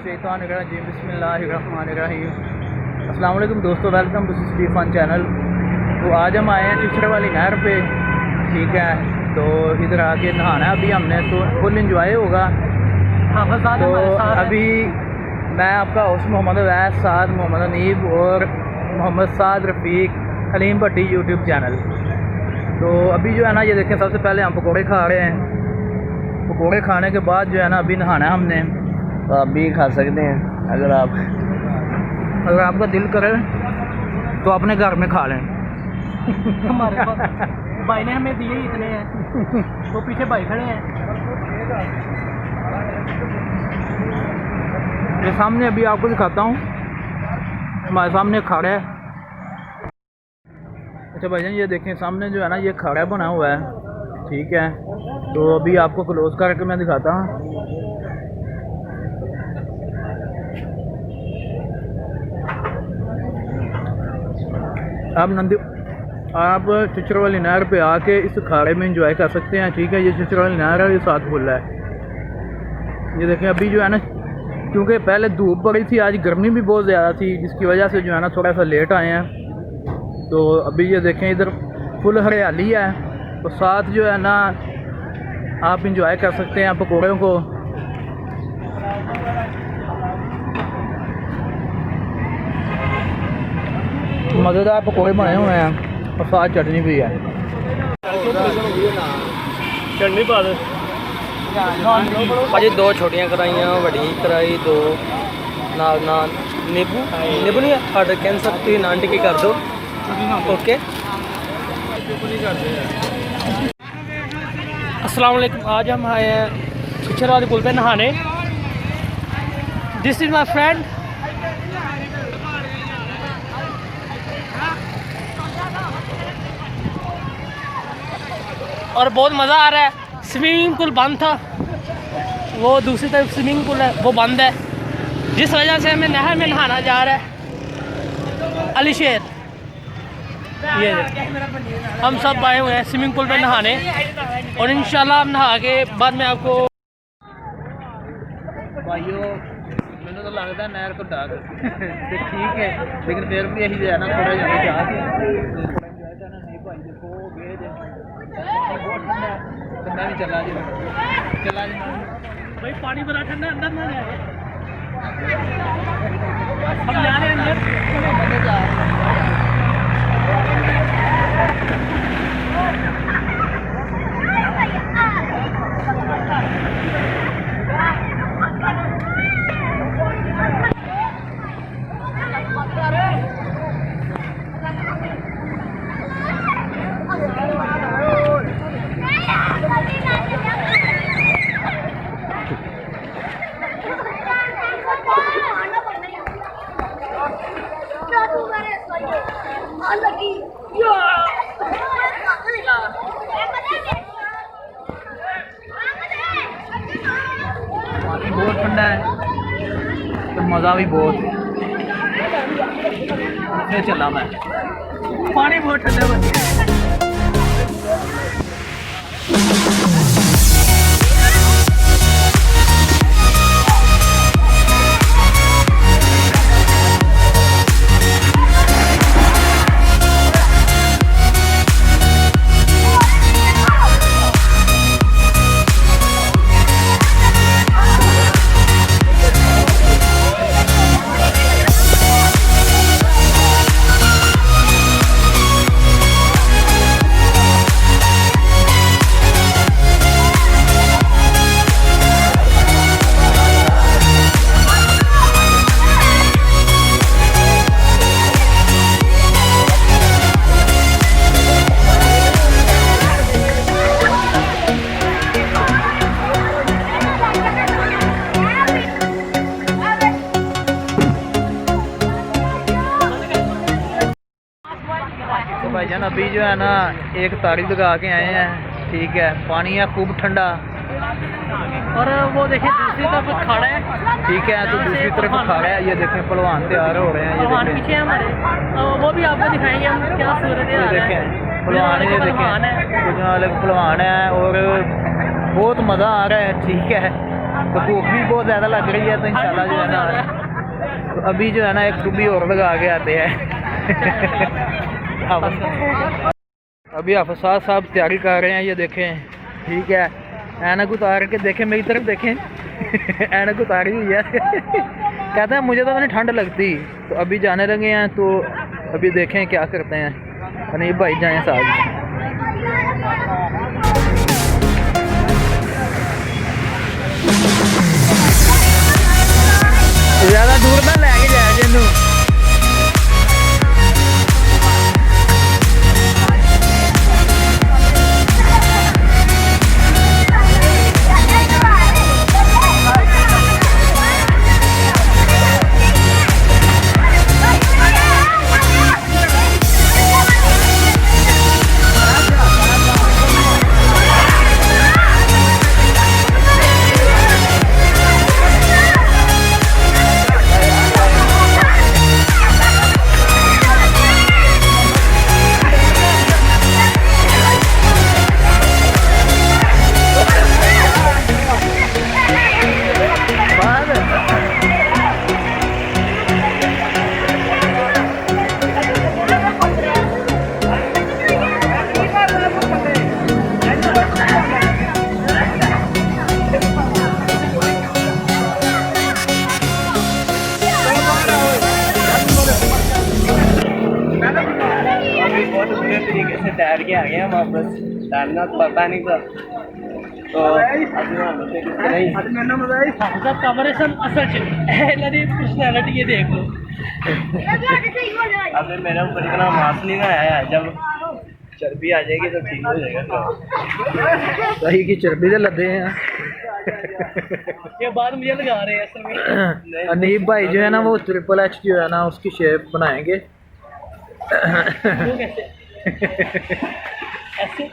मिनशैतानिर्रजीम बिस्मिल्लाहिर्रहमानिर्रहीम। अस्सलाम वालेकुम दोस्तों, welcome to Steve Fun channel. तो आज हम आए हैं चिचड़ वाली नहर पे, ठीक है। तो इधर आके नहाना है अभी हमने, तो फुल इंजॉय होगा। तो अभी मैं आपका होस्ट मोहम्मद अवैस, साद मोहम्मद अनीब और मोहम्मद साद रफ़ीक हलीम भट्टी यूट्यूब चैनल। तो अभी जो है ना, ये देखें, सबसे पहले हम पकौड़े खा रहे हैं। पकौड़े खाने के बाद जो है ना, अभी नहाना है हमने। तो आप भी खा सकते हैं अगर आपका दिल करे तो अपने घर में खा लें। हमारे पास भाई ने हमें दिए इतने हैं, वो पीछे भाई खड़े हैं। ये सामने अभी आपको दिखाता हूँ, हमारे सामने खाड़ा है। अच्छा भाईजान, ये देखें सामने जो है ना, ये खाड़ा बना हुआ है, ठीक है। तो अभी आपको क्लोज करके मैं दिखाता हूँ। आप चिचड़ वाली नहर पे आके इस खाड़े में एंजॉय कर सकते हैं, ठीक है। ये चिचड़ वाली नहर है, ये साथ खुला है। ये देखें अभी जो है ना, क्योंकि पहले धूप पड़ी थी, आज गर्मी भी बहुत ज़्यादा थी, जिसकी वजह से जो है ना थोड़ा सा लेट आए हैं। तो अभी ये देखें इधर फुल हरियाली है, तो साथ जो है ना आप इंजॉय कर सकते हैं पकौड़ों को। मज़ेदार पकौड़े बने हुए हैं और साथ चटनी भी है। चटनी पा दे भाजी। 2 छोटियां कराइयाँ, बड़ी कराई 2 नान नींबू नहीं ऑर्डर कैंसिल, तो नान टिक्की कर दो। ओके, अस्सलाम वालेकुम। आज हम आए हैं चिचड़ वाले पुल पे नहाने। This is my friend. और बहुत मज़ा आ रहा है। स्विमिंग पूल बंद था, वो दूसरी तरफ स्विमिंग पूल है, वो बंद है, जिस वजह से हमें नहर में नहाना जा रहा है। अली शेर, ये हम सब आए हुए हैं स्विमिंग पूल पे नहाने, और इंशाल्लाह हम नहा के बाद में आपको भाइयों, मैंने तो लगता है नहर को डाक ठीक है, लेकिन फिर भी यही है ना, थोड़ा जल्दी जाके नहीं भाई। देखो गेज बहुत ठंडा है, तो मैं भी चला जी भाई, पानी बड़ा ठंडा, अंदर ना जाए। हम जा रहे हैं अंदर। पानी बहुत ठंडा है, तो मज़ा भी बहुत है। फिर चला मैं, पानी बहुत ठंडा है। भाईजान अभी जो है ना एक तारी लगा के आए हैं, ठीक है। पानी है खूब ठंडा, और वो देखिए दूसरी तरफ खड़ा है, ठीक है। तो दूसरी तरफ खड़ा है, ये देखें पहलवान तैयार हो रहे हैं। ये पहलवान देखें पीछे है हमारे, वो भी आपको दिखाएंगे हम क्या सूरत ये देखें पहलवान, ये देखें कुछ अलग पहलवान है, और बहुत मज़ा आ रहा है, ठीक है। तो भूख भी बहुत ज़्यादा लग रही है, तो इंशाल्लाह जो है ना तो अभी जो है ना एक टुब्बी और लगा के आते हैं। अभी हाफिज़ साहब तैयारी कर रहे हैं, ये देखें, ठीक है। ऐनक उतार के देखें, मेरी तरफ देखें। ऐनक उतारी हुई है। कहते हैं मुझे तो नहीं ठंड लगती। तो अभी जाने लगे हैं, तो अभी देखें क्या करते हैं। नहीं भाई जाएँ साहब। ज़्यादा दूर ना लैके जाए जिन्नू। बहुत बुरे तरीके से तैर के आ गए हम वापस। तैरना तो पता नहीं था, तो कमरेशन असल पर्सनैलिटी ये देख लो। अबे मेरे ऊपर इतना मांस नहीं ना आया है, जब चर्बी आ जाएगी तो ठीक हो जाएगा। सही की चर्बी तो लदे हैं। ये बाद मुझे लगा रहे हैं असल में। अनीब भाई जो है ना वो ट्रिपल एच जो है ना उसकी शेप बनाएंगे। वो कैसे? ऐसे